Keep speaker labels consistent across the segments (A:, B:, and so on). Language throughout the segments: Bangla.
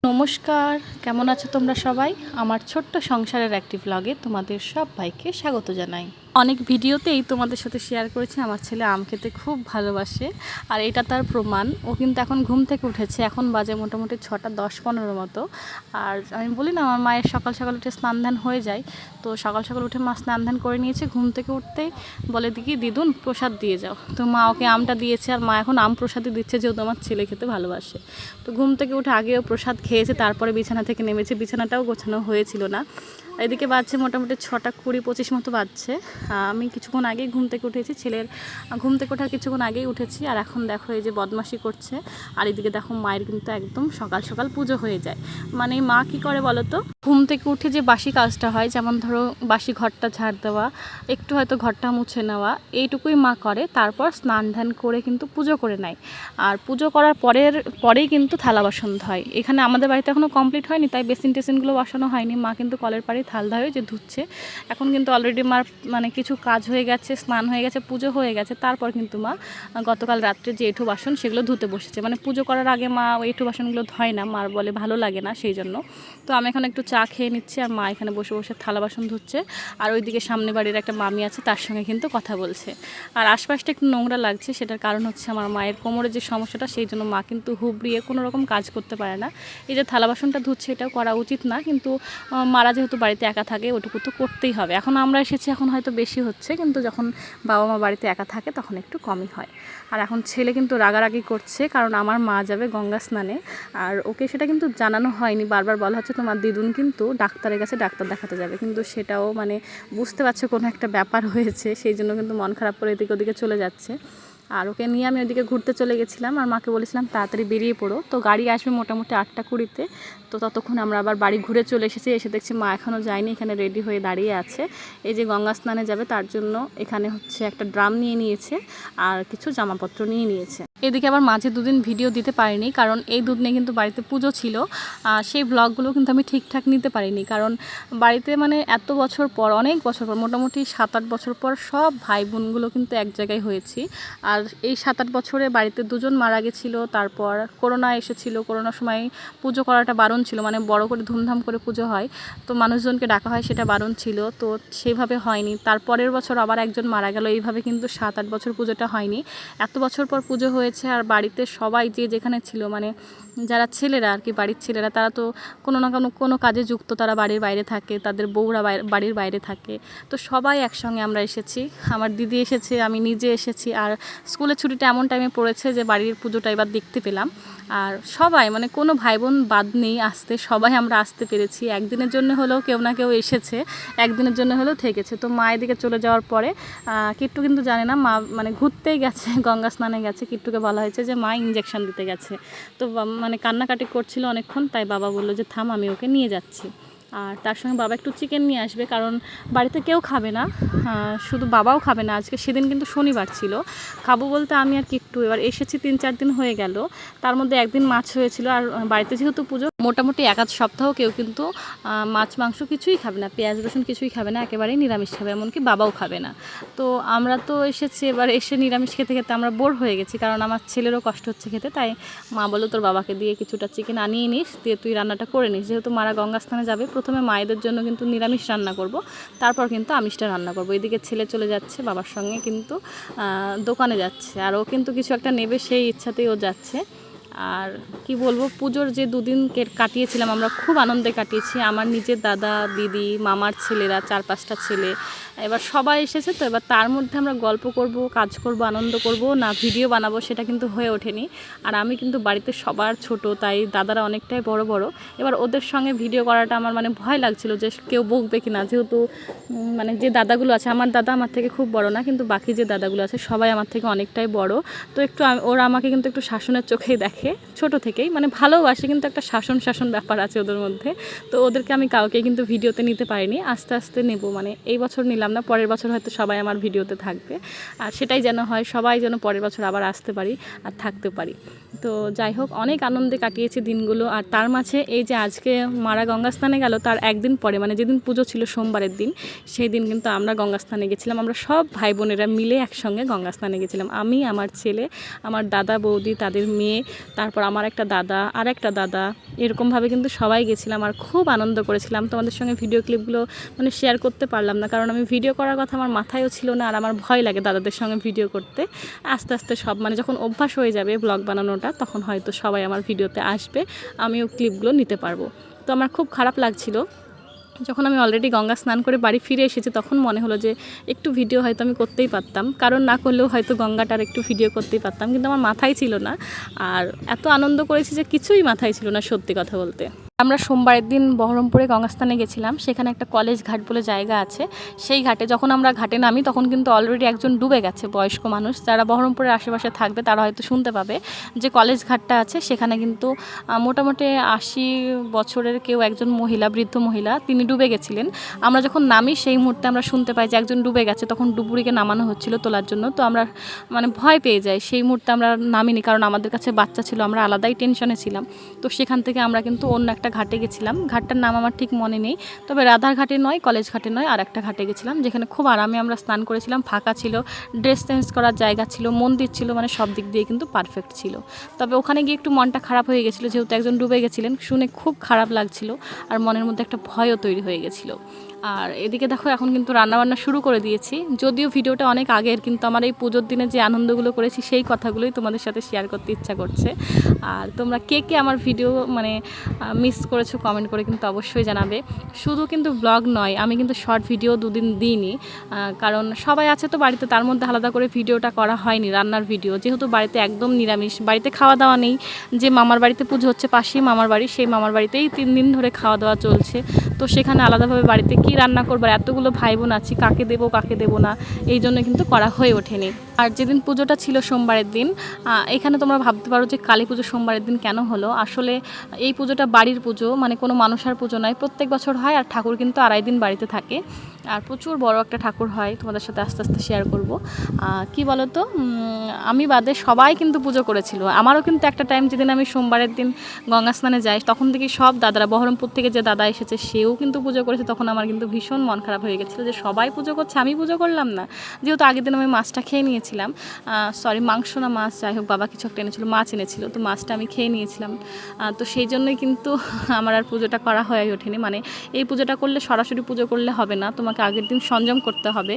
A: নমস্কার, কেমন আছো তোমরা সবাই? আমার ছোট্ট সংসারের একটি ব্লগে তোমাদের সবাইকে স্বাগত জানাই। অনেক ভিডিওতেই তোমাদের সাথে শেয়ার করেছি আমার ছেলে আম খেতে খুব ভালোবাসে, আর এটা তার প্রমাণ। ও কিন্তু এখন ঘুম থেকে উঠেছে, এখন বাজে মোটামুটি 6টা 10-15 মতো। আর আমি বলি না, আমার মায়ের সকাল সকাল উঠে স্নান ধ্যান হয়ে যায়, তো সকাল সকাল উঠে মা স্নান ধ্যান করে নিয়েছে। ঘুম থেকে উঠতেই বলে দিকি দিদুন প্রসাদ দিয়ে যাও, তো মা ওকে আমটা দিয়েছে, আর মা এখন আম প্রসাদই দিচ্ছে, যেহেতু আমার ছেলে খেতে ভালোবাসে। তো ঘুম থেকে উঠে আগেও প্রসাদ খেয়েছে, তারপরে বিছানা থেকে নেমেছে, বিছানাটাও গোছানো হয়েছিল না। এদিকে বাজছে মোটামুটি 6টা 20-25 মতো বাজছে। আমি কিছুক্ষণ আগেই ঘুম থেকে উঠেছি, ছেলের ঘুম থেকে ওঠার কিছুক্ষণ আগেই উঠেছি, আর এখন দেখো এই যে বদমাশি করছে। আর এদিকে দেখো মায়ের কিন্তু একদম সকাল সকাল পুজো হয়ে যায়। মানে মা কি করে বলো তো, ঘুম থেকে উঠে যে বাসি কাজটা হয়, যেমন ধরো বাসি ঘরটা ঝাড় দেওয়া, একটু হয়তো ঘরটা মুছে নেওয়া, এইটুকুই মা করে। তারপর স্নান ধ্যান করে কিন্তু পুজো করে নেয়, আর পুজো করার পরেই কিন্তু থালা বাসন ধয়। এখানে আমাদের বাড়িতে এখনও কমপ্লিট হয়নি, তাই বেসিন টেসিনগুলো বসানো হয়নি। মা কিন্তু কলের পাড়ে থাল ধরে যে ধুচ্ছে। এখন কিন্তু অলরেডি মার মানে কিছু কাজ হয়ে গেছে, স্নান হয়ে গেছে, পুজো হয়ে গেছে। তারপর কিন্তু মা গতকাল রাত্রে যে এঁঠো বাসন সেগুলো ধুতে বসেছে। মানে পুজো করার আগে মা ওই এঁঠো বাসনগুলো ধয় না, মার বলে ভালো লাগে না, সেই জন্য। তো আমি এখন একটু চা খেয়ে নিচ্ছি, আর মা এখানে বসে বসে থালা বাসন ধুচ্ছে। আর ওইদিকে সামনে বাড়ির একটা মামি আছে, তার সঙ্গে কিন্তু কথা বলছে। আর আশপাশটা একটু নোংরা লাগছে, সেটার কারণ হচ্ছে আমার মায়ের কোমরে যে সমস্যাটা, সেই জন্য মা কিন্তু হুবড়িয়ে কোনো রকম কাজ করতে পারে না। এই যে থালা বাসনটা ধুচ্ছে, এটাও করা উচিত না, কিন্তু মারা যেহেতু বাড়িতে একা থাকে, ওটুকু তো করতেই হবে। এখন আমরা এসেছি, এখন হয়তো বেশি হচ্ছে, কিন্তু যখন বাবা মা বাড়িতে একা থাকে তখন একটু কমই হয়। আর এখন ছেলে কিন্তু রাগারাগি করছে, কারণ আমার মা যাবে গঙ্গা স্নানে, আর ওকে সেটা কিন্তু জানানো হয়নি। বারবার বলা হচ্ছে তোমার দিদুন কিন্তু ডাক্তারের কাছে ডাক্তার দেখাতে যাবে, কিন্তু সেটাও মানে বুঝতে পারছে কোনো একটা ব্যাপার হয়েছে, সেই জন্য কিন্তু মন খারাপ করে এদিকে ওদিকে চলে যাচ্ছে। আর ওকে নিয়ে আমি ওদিকে ঘুরতে চলে গেছিলাম, আর মাকে বলেছিলাম তাড়াতাড়ি বেরিয়ে পড়ো, তো গাড়ি আসবে মোটামুটি 8টা 20-তে। তো ততক্ষণ আমরা আবার বাড়ি ঘুরে চলে এসেছি। এসে দেখছি মা এখনও যায়নি, এখানে রেডি হয়ে দাঁড়িয়ে আছে। এই যে গঙ্গা স্নানে যাবে, তার জন্য এখানে হচ্ছে একটা ড্রাম নিয়ে নিয়েছে, আর কিছু জামাপত্র নিয়ে নিয়েছে। এদিকে আবার মাঝে দুদিন ভিডিও দিতে পারিনি, কারণ এই দুদিনে কিন্তু বাড়িতে পুজো ছিল। সেই ব্লগগুলো কিন্তু আমি ঠিকঠাক নিতে পারিনি, কারণ বাড়িতে মানে এত বছর পর, অনেক বছর পর, মোটামুটি 7-8 বছর পর সব ভাই বোনগুলো কিন্তু এক জায়গায় হয়েছি। আর এই 7-8 বছরে বাড়িতে দুজন মারা গেছিলো, তারপর করোনা এসেছিলো। করোনার সময় পুজো করাটা বারণ ছিল, মানে বড় করে ধুমধাম করে পুজো হয়, তো মানুষজনকে ডাকা হয়, সেটা বারণ ছিল, তো সেইভাবে হয়নি। তারপরের বছর আবার একজন মারা গেল, এইভাবে কিন্তু 7-8 বছর পুজোটা হয়নি। এত বছর পর পুজো হয়েছে, আর বাড়িতে সবাই যে যেখানে ছিল, মানে যারা ছেলেরা আর কি, বাড়ির ছেলেরা, তারা তো কোনো না কোনো কাজে যুক্ত, তারা বাড়ির বাইরে থাকে, তাদের বউরা বাড়ির বাইরে থাকে। তো সবাই একসঙ্গে আমরা এসেছি, আমার দিদি এসেছে, আমি নিজে এসেছি। আর স্কুলের ছুটিটা এমন টাইমে পড়েছে যে বাড়ির পুজোটা এবার দেখতে পেলাম। আর সবাই মানে কোনো ভাই বোন বাদ নেই আসতে, সবাই আমরা আসতে পেরেছি। একদিনের জন্য হলেও কেউ না কেউ এসেছে, একদিনের জন্য হলেও থেকেছে। তো মায়ের দিকে চলে যাওয়ার পরে কিট্টু কিন্তু জানে না, মা মানে ঘুরতেই গেছে, গঙ্গা স্নানে গেছে। কিট্টুকে বলা হয়েছে যে মা ইঞ্জেকশন দিতে গেছে, তো মানে কান্নাকাটি করছিল অনেকক্ষণ, তাই বাবা বললো যে থাম, আমি ওকে নিয়ে যাচ্ছি। আর তার সঙ্গে বাবা একটু চিকেন নিয়ে আসবে, কারণ বাড়িতে কেউ খাবে না, শুধু বাবাও খাবে না আজকে। সেদিন কিন্তু শনিবার ছিল, খাবো বলতে আমি আর কিট্টু। এবার এসেছি 3-4 দিন হয়ে গেল, তার মধ্যে একদিন মাছ হয়েছিল। আর বাড়িতে যেহেতু পুজো, মোটামুটি 1-আধ সপ্তাহ কেউ কিন্তু মাছ মাংস কিছুই খাবে না, পেঁয়াজ রসুন কিছুই খাবে না, একেবারেই নিরামিষ খাবে, এমনকি বাবাও খাবে না। তো আমরা তো এসেছি, এবার এসে নিরামিষ খেতে খেতে আমরা বোর হয়ে গেছি, কারণ আমার ছেলেরও কষ্ট হচ্ছে খেতে। তাই মা বললো তোর বাবাকে দিয়ে কিছুটা চিকেন আনিয়ে নিস, দিয়ে তুই রান্নাটা করে নিস। যেহেতু মারা গঙ্গা স্নানে যাবে, প্রথমে মায়েদের জন্য কিন্তু নিরামিষ রান্না করব, তারপর কিন্তু আমিষটা রান্না করব। এদিকে ছেলে চলে যাচ্ছে বাবার সঙ্গে, কিন্তু দোকানে যাচ্ছে, আর ও কিন্তু কিছু একটা নেবে, সেই ইচ্ছাতেই ও যাচ্ছে। আর কি বলবো, পুজোর যে দুদিন কাটিয়েছিলাম আমরা, খুব আনন্দে কাটিয়েছি। আমার নিজের দাদা দিদি, মামার ছেলেরা, 4-5টা ছেলে, এবার সবাই এসেছে। তো এবার তার মধ্যে আমরা গল্প করব, কাজ করব, আনন্দ করব না, ভিডিও বানাবো, সেটা কিন্তু হয়ে ওঠেনি। আর আমি কিন্তু বাড়িতে সবার ছোট, তাই দাদারা অনেকটাই বড় বড়। এবার ওদের সঙ্গে ভিডিও করাটা আমার মানে ভয় লাগছিল যে কেউ বকবে কি না, যেহেতু মানে যে দাদাগুলো আছে, আমার দাদা আমার থেকে খুব বড় না, কিন্তু বাকি যে দাদাগুলো আছে সবাই আমার থেকে অনেকটাই বড়। তো একটু ওরা আমাকে কিন্তু একটু শাসনের চোখেই দেখে ছোট থেকেই, মানে ভালোবাসে, কিন্তু একটা শাসন ব্যাপার আছে ওদের মধ্যে। তো ওদেরকে আমি কাউকে কিন্তু ভিডিওতে নিতে পারিনি, আস্তে আস্তে নেব। মানে এই বছর নিলাম না, পরের বছর হয়তো সবাই আমার ভিডিওতে থাকবে। আর সেটাই যেন হয়, সবাই যেন পরের বছর আবার আসতে পারি আর থাকতে পারি। তো যাই হোক, অনেক আনন্দে কাটিয়েছি দিনগুলো। আর তার মাঝে এই যে আজকে মারা গঙ্গা স্নানে গেল, তার একদিন পরে মানে যেদিন পুজো ছিল সোমবারের দিন, সেই দিন কিন্তু আমরা গঙ্গা স্নানে গেছিলাম। আমরা সব ভাই বোনেরা মিলে একসঙ্গে গঙ্গা স্নানে গেছিলাম, আমি, আমার ছেলে, আমার দাদা বৌদি, তাদের মেয়ে, তারপর আমার একটা দাদা আর একটা দাদা, এরকমভাবে কিন্তু সবাই গেছিলাম আর খুব আনন্দ করেছিলাম। তোমাদের সঙ্গে ভিডিও ক্লিপগুলো মানে শেয়ার করতে পারলাম না, কারণ আমি ভিডিও করার কথা আমার মাথায়ও ছিল না, আর আমার ভয় লাগে দাদাদের সঙ্গে ভিডিও করতে। আস্তে আস্তে সব মানে যখন অভ্যাস হয়ে যাবে ব্লগ বানানোটা, তখন হয়তো সবাই আমার ভিডিওতে আসবে, আমিও ক্লিপগুলো নিতে পারবো। তো আমার খুব খারাপ লাগছিল যখন আমি অলরেডি গঙ্গা স্নান করে বাড়ি ফিরে এসেছি, তখন মনে হলো যে একটু ভিডিও হয়তো আমি করতেই পারতাম, কারণ না করলেও হয়তো গঙ্গাটার একটু ভিডিও করতেই পারতাম, কিন্তু আমার মাথায় ছিল না। আর এত আনন্দ করেছি যে কিছুই মাথায় ছিল না, সত্যি কথা বলতে। আমরা সোমবারের দিন বহরমপুরে গঙ্গাস্থানে গেছিলাম, সেখানে একটা কলেজ ঘাট বলে জায়গা আছে। সেই ঘাটে যখন আমরা ঘাটে নামি, তখন কিন্তু অলরেডি একজন ডুবে গেছে, বয়স্ক মানুষ। যারা বহরমপুরের আশেপাশে থাকবে তারা হয়তো শুনতে পাবে যে কলেজ ঘাটটা আছে, সেখানে কিন্তু মোটামুটি 80 বছরের কেউ একজন মহিলা, বৃদ্ধ মহিলা, তিনি ডুবে গেছিলেন। আমরা যখন নামি সেই মুহূর্তে আমরা শুনতে পাই যে একজন ডুবে গেছে, তখন ডুবুরিকে নামানো হচ্ছিল তোলার জন্য। তো আমরা মানে ভয় পেয়ে যাই, সেই মুহূর্তে আমরা নামিনি, কারণ আমাদের কাছে বাচ্চা ছিল, আমরা আলাদাই টেনশনে ছিলাম। তো সেখান থেকে আমরা কিন্তু অন্য একটা ঘাটে গেছিলাম, ঘাটটার নাম আমার ঠিক মনে নেই, তবে রাধার ঘাটে নয়, কলেজ ঘাটে নয়, আর একটা ঘাটে গেছিলাম, যেখানে খুব আরামে আমরা স্নান করেছিলাম। ফাঁকা ছিল, ড্রেস চেঞ্জ করার জায়গা ছিল, মন্দির ছিল, মানে সব দিক দিয়ে কিন্তু পারফেক্ট ছিল। তবে ওখানে গিয়ে একটু মনটা খারাপ হয়ে গেছিলো, যেহেতু একজন ডুবে গেছিলেন, শুনে খুব খারাপ লাগছিল, আর মনের মধ্যে একটা ভয়ও তৈরি হয়ে গেছিলো। আর এদিকে দেখো এখন কিন্তু রান্নাবান্না শুরু করে দিয়েছি, যদিও ভিডিওটা অনেক আগের, কিন্তু আমার এই পুজোর দিনে যে আনন্দগুলো করেছি সেই কথাগুলোই তোমাদের সাথে শেয়ার করতে ইচ্ছা করছে। আর তোমরা কে কে আমার ভিডিও মানে মিস করেছো কমেন্ট করে কিন্তু অবশ্যই জানাবে। শুধু কিন্তু ব্লগ নয়, আমি কিন্তু শর্ট ভিডিও দুদিন দিইনি, কারণ সবাই আছে তো বাড়িতে, তার মধ্যে আলাদা করে ভিডিওটা করা হয়নি, রান্নার ভিডিও, যেহেতু বাড়িতে একদম নিরামিষ, বাড়িতে খাওয়া দাওয়া নেই। যে মামার বাড়িতে পুজো হচ্ছে, পাশেই মামার বাড়ি, সেই মামার বাড়িতেই 3 দিন ধরে খাওয়া দাওয়া চলছে। তো সেখানে আলাদাভাবে বাড়িতে কি রান্না করবার, এতগুলো ভাই বোন আছি, কাকে দেবো কাকে দেবো না, এই জন্য কিন্তু করা হয়ে ওঠেনি। আর যেদিন পুজোটা ছিল সোমবারের দিন, এখানে তোমরা ভাবতে পারো যে কালী পুজো সোমবারের দিন কেন হলো। আসলে এই পুজোটা বাড়ির পুজো, মানে কোনো মানুষের পুজো নয়, প্রত্যেক বছর হয়। আর ঠাকুর কিন্তু 2.5 দিন বাড়িতে থাকে, আর প্রচুর বড় একটা ঠাকুর হয়, তোমাদের সাথে আস্তে আস্তে শেয়ার করব। কি বলো তো, আমি বাদে সবাই কিন্তু পুজো করেছিল। আমারও কিন্তু একটা টাইম, যেদিন আমি সোমবারের দিন গঙ্গা স্নানে যাই, তখন থেকে সব দাদারা, বহরমপুর থেকে যে দাদা এসেছে সেও কিন্তু পুজো করেছে। তখন আমার কিন্তু ভীষণ মন খারাপ হয়ে গেছিলো যে সবাই পুজো করছে, আমি পুজো করলাম না। যেহেতু আগের দিন আমি মাছটা খেয়ে নিয়েছিলাম, সরি মাংস না মাছ, যাই হোক, বাবা কিছু একটা এনেছিল, মাছ এনেছিল, তো মাছটা আমি খেয়ে নিয়েছিলাম। তো সেই জন্যই কিন্তু আমার আর পুজোটা করা হয়ে ওঠেনি। মানে এই পুজোটা করলে সরাসরি পুজো করলে হবে না, তোমাকে আগের দিন সংযম করতে হবে,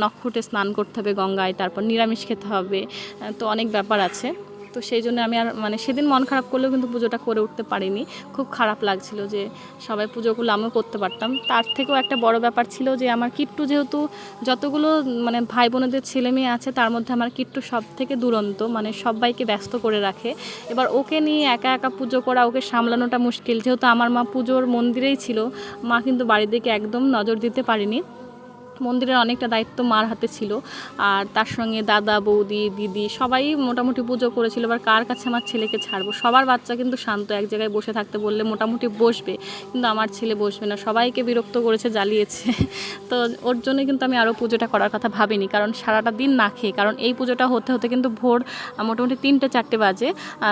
A: নক্ষত্রে স্নান করতে হবে গঙ্গায়, তারপর নিরামিষ খেতে হবে, তো অনেক ব্যাপার আছে। তো সেই জন্য আমি আর মানে সেদিন মন খারাপ করলেও কিন্তু পুজোটা করে উঠতে পারিনি। খুব খারাপ লাগছিল যে সবাই পুজোগুলো আমিও করতে পারতাম। তার থেকেও একটা বড় ব্যাপার ছিল যে আমার কিট্টু, যেহেতু যতগুলো মানে ভাই বোনেদের ছেলে মেয়ে আছে, তার মধ্যে আমার কিট্টু সব থেকে দুরন্ত, মানে সবাইকে ব্যস্ত করে রাখে। এবার ওকে নিয়ে একা একা পুজো করা, ওকে সামলানোটা মুশকিল। যেহেতু আমার মা পুজোর মন্দিরেই ছিল, মা কিন্তু বাড়ির দিকে একদম নজর দিতে পারিনি। মন্দিরের অনেকটা দায়িত্ব মার হাতে ছিল, আর তার সঙ্গে দাদা বৌদি দিদি সবাই মোটামুটি পুজো করেছিল। এবার কার কাছে আমার ছেলেকে ছাড়বো? সবার বাচ্চা কিন্তু শান্ত, এক জায়গায় বসে থাকতে বললে মোটামুটি বসবে, কিন্তু আমার ছেলে বসবে না, সবাইকে বিরক্ত করেছে, জ্বালিয়েছে। তো ওর জন্যই কিন্তু আমি আরও পুজোটা করার কথা ভাবিনি, কারণ সারাটা দিন না খেয়ে, কারণ এই পুজোটা হতে হতে কিন্তু ভোর মোটামুটি 3টে-4টে বাজে।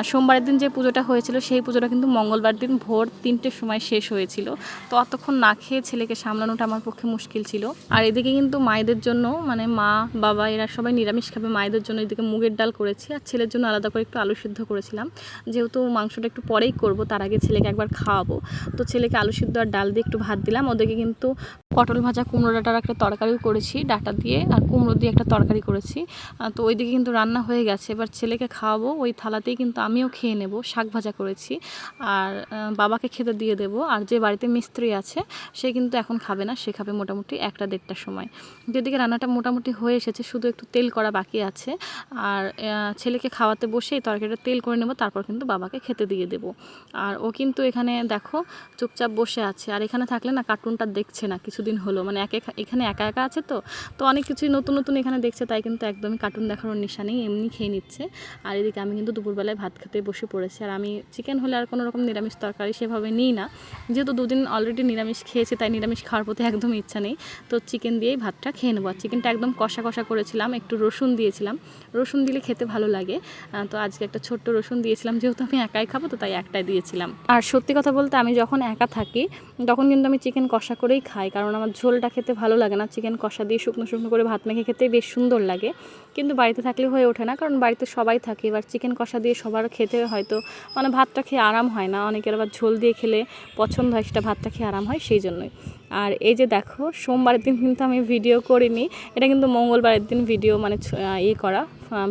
A: সোমবারের দিন যে পুজোটা হয়েছিল সেই পুজোটা কিন্তু মঙ্গলবার দিন ভোর 3টের সময় শেষ হয়েছিল। তো অতক্ষণ না খেয়ে ছেলেকে সামলানোটা আমার পক্ষে মুশকিল ছিল। আর এদিকে কিন্তু মায়েদের জন্য, মানে মা বাবা এরা সবাই নিরামিষ খাবে, মায়েদের জন্য এদিকে মুগের ডাল করেছি, আর ছেলের জন্য আলাদা করে একটু আলু সিদ্ধ করেছিলাম। যেহেতু মাংসটা একটু পরেই করব, তার আগে ছেলেকে একবার খাওয়াবো, তো ছেলেকে আলু সিদ্ধ আর ডাল দিয়ে একটু ভাত দিলাম। ওদেরকে কিন্তু পটল ভাজা, কুমড়ো ডাঁটার একটা তরকারিও করেছি, ডাঁটা দিয়ে আর কুমড়ো দিয়ে একটা তরকারি করেছি। তো ওইদিকে কিন্তু রান্না হয়ে গেছে, এবার ছেলেকে খাওয়াবো, ওই থালাতেই কিন্তু আমিও খেয়ে নেব। শাক ভাজা করেছি, আর বাবাকে খেতে দিয়ে দেবো। আর যে বাড়িতে মিস্ত্রি আছে সে কিন্তু এখন খাবে না, সে খাবে মোটামুটি 1টা-1.টার সময়। যেদিকে রান্নাটা মোটামুটি হয়ে এসেছে, শুধু একটু তেল করা বাকি আছে। আর ছেলেকে খাওয়াতে বসে এই তরকারিটা তেল করে নেব, তারপর কিন্তু বাবাকে খেতে দিয়ে দেব। আর ও কিন্তু এখানে দেখো চুপচাপ বসে আছে, আর এখানে থাকলে না কার্টুনটা দেখছে না কিছুদিন হলো, মানে এখানে একা একা আছে, তো অনেক কিছুই নতুন নতুন এখানে দেখছে, তাই কিন্তু একদমই কার্টুন দেখার নেশা নেই, এমনি খেয়ে নিচ্ছে। আর এদিকে আমি কিন্তু দুপুরবেলায় ভাত খেতে বসে পড়েছি। আর আমি চিকেন হলে আর কোনো রকম নিরামিষ তরকারি সেভাবে নিই না, যেহেতু 2 দিন অলরেডি নিরামিষ খেয়েছি, তাই নিরামিষ খাওয়ার প্রতি একদমই ইচ্ছা নেই। তো চিকেন দিয়েই ভাতটা খেয়ে নেবো। আর চিকেনটা একদম কষা কষা করেছিলাম, একটু রসুন দিয়েছিলাম, রসুন দিলে খেতে ভালো লাগে। তো আজকে একটা ছোট্ট রসুন দিয়েছিলাম, যেহেতু আমি একাই খাবো, তো তাই একটাই দিয়েছিলাম। আর সত্যি কথা বলতে আমি যখন একা থাকি তখন কিন্তু আমি চিকেন কষা করেই খাই, কারণ কারণ আমার ঝোলটা খেতে ভালো লাগে না, চিকেন কষা দিয়ে শুকনো শুকনো করে ভাত মেখে খেতে বেশ সুন্দর লাগে, কিন্তু বাড়িতে থাকলে হয়ে ওঠে না, কারণ বাড়িতে সবাই থাকে। এবার চিকেন কষা দিয়ে সবার খেতে হয়তো মানে ভাতটা খেয়ে আরাম হয় না, অনেকের আবার ঝোল দিয়ে খেলে পছন্দ হয়, সেটা ভাতটা খেয়ে আরাম হয়, সেই জন্যই। আর এই যে দেখো, সোমবারের দিন কিন্তু আমি ভিডিও করিনি, এটা কিন্তু মঙ্গলবারের দিন ভিডিও মানে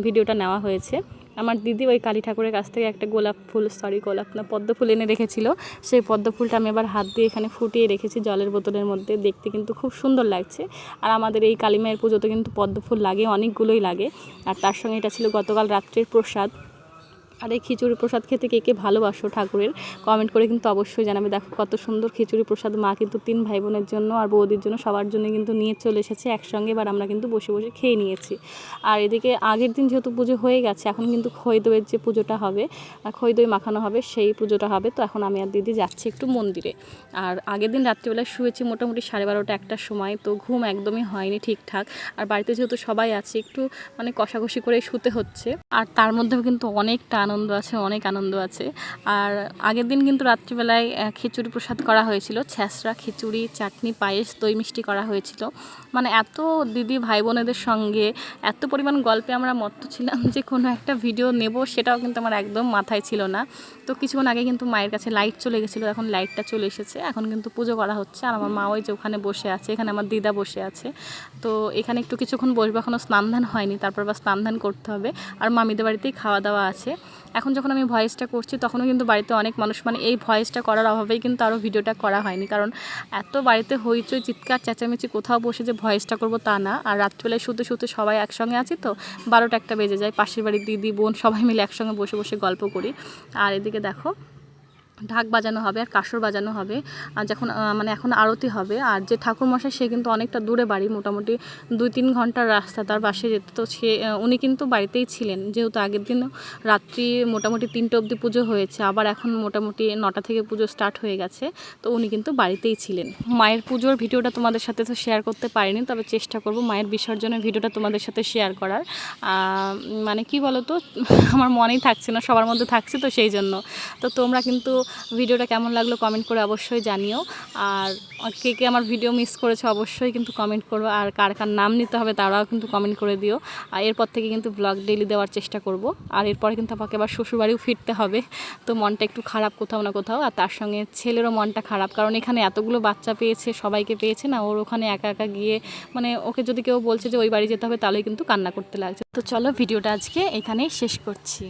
A: ভিডিওটা নেওয়া হয়েছে। আমার দিদি ওই কালী ঠাকুরের কাছ থেকে একটা পদ্ম ফুল এনে রেখেছিল, সেই পদ্ম ফুলটা আমি আবার হাত দিয়ে এখানে ফুটিয়ে রেখেছি জলের বোতলের মধ্যে, দেখতে কিন্তু খুব সুন্দর লাগছে। আর আমাদের এই কালী মায়ের পুজোতে কিন্তু পদ্ম ফুল লাগে, অনেকগুলোই লাগে। আর তার সঙ্গে এটা ছিল গতকাল রাত্রের প্রসাদ। আর এই খিচুড়ি প্রসাদ খেতে কে কে ভালোবাসো ঠাকুরের, কমেন্ট করে কিন্তু অবশ্যই জানাবে। দেখো কত সুন্দর খিচুড়ি প্রসাদ, মা কিন্তু 3 ভাই বোনের জন্য আর বৌদির জন্য সবার জন্য কিন্তু নিয়ে চলে এসেছে একসঙ্গে। এবার আমরা কিন্তু বসে বসে খেয়ে নিয়েছি। আর এদিকে আগের দিন যেহেতু পুজো হয়ে গেছে, এখন কিন্তু খই দইয়ের যে পুজোটা হবে, খই দই মাখানো হবে, সেই পুজোটা হবে। তো এখন আমি আর দিদি যাচ্ছি একটু মন্দিরে। আর আগের দিন রাত্রিবেলায় শুয়েছি মোটামুটি 12:30 1টার সময়, তো ঘুম একদমই হয়নি ঠিকঠাক। আর বাড়িতে যেহেতু সবাই আছে, একটু মানে কষাকষি করে শুতে হচ্ছে। আর তার মধ্যেও কিন্তু অনেকটা অনেক আনন্দ আছে। আর আগের দিন কিন্তু রাত্রিবেলায় খিচুড়ি প্রসাদ করা হয়েছিল, ছ্যাঁচড়া, খিচুড়ি, চাটনি, পায়েস, দই মিষ্টি করা হয়েছিল। মানে এত দিদি ভাই বোনেদের সঙ্গে এত পরিমাণ গল্পে আমরা মত্ত ছিলাম যে কোনো একটা ভিডিও নেব সেটাও কিন্তু আমার একদম মাথায় ছিল না। তো কিছুক্ষণ আগে কিন্তু মায়ের কাছে লাইট চলে গেছিলো, এখন লাইটটা চলে এসেছে, এখন কিন্তু পুজো করা হচ্ছে। আর আমার মা ওই যে ওখানে বসে আছে, এখানে আমার দিদা বসে আছে। তো এখানে একটু কিছুক্ষণ বসবো, এখনও স্নান ধান হয়নি, তারপর বা স্নান ধান করতে হবে। আর মামিদের বাড়িতেই খাওয়া দাওয়া আছে। এখন যখন আমি ভয়েসটা করছি তখনও কিন্তু বাড়িতে অনেক মানুষ, মানে এই ভয়েসটা করার অভাবেই কিন্তু আরও ভিডিওটা করা হয়নি, কারণ এত বাড়িতে হইচই, চিৎকার চেঁচামেচি, কোথাও বসে যে ভয়েসটা করব তা না। আর রাত্রিবেলায় শুতে শুতে সবাই একসঙ্গে আছি, তো 12টা 1টা বেজে যায়, পাশের বাড়ির দিদি বোন সবাই মিলে একসঙ্গে বসে বসে গল্প করি। আর এদিকে দেখো ঢাক বাজানো হবে আর কাসর বাজানো হবে, আর যখন মানে এখন আরতি হবে। আর যে ঠাকুরমশাই সে কিন্তু অনেকটা দূরে বাড়ি, মোটামুটি 2-3 ঘন্টার রাস্তা তার বাসে যেতে। তো উনি কিন্তু বাড়িতেই ছিলেন, যেহেতু আগের দিন রাত্রি মোটামুটি 3টে অবধি পুজো হয়েছে, আবার এখন মোটামুটি 9টা থেকে পুজো স্টার্ট হয়ে গেছে। তো উনি কিন্তু বাড়িতেই ছিলেন। মায়ের পুজোর ভিডিওটা তোমাদের সাথে তো শেয়ার করতে পারিনি, তবে চেষ্টা করব মায়ের বিসর্জনের ভিডিওটা তোমাদের সাথে শেয়ার করার। মানে কি বলো তো, আমার মনেই থাকছে না, সবার মধ্যে থাকছে তো সেই জন্য। তো তোমরা কিন্তু ভিডিওটা কেমন লাগলো কমেন্ট করে অবশ্যই জানিও। আর কে কে আমার ভিডিও মিস করেছে অবশ্যই কিন্তু কমেন্ট করো, আর কার কার নাম নিতে হবে তারাও কিন্তু কমেন্ট করে দিও। আর এরপর থেকে কিন্তু ব্লগ ডেইলি দেওয়ার চেষ্টা করব। আর এরপরে কিন্তু আমাকে আবার শ্বশুরবাড়িও ফিরতে হবে, তো মনটা একটু খারাপ কোথাও না কোথাও। আর তার সঙ্গে ছেলেরও মনটা খারাপ, কারণ এখানে এতগুলো বাচ্চা পেয়েছে, সবাইকে পেয়েছে না, ওর ওখানে একা একা গিয়ে মানে ওকে যদি কেউ বলছে যে ওই বাড়ি যেতে হবে তাহলেই কিন্তু কান্না করতে লাগছে। তো চলো ভিডিওটা আজকে এখানেই শেষ করছি।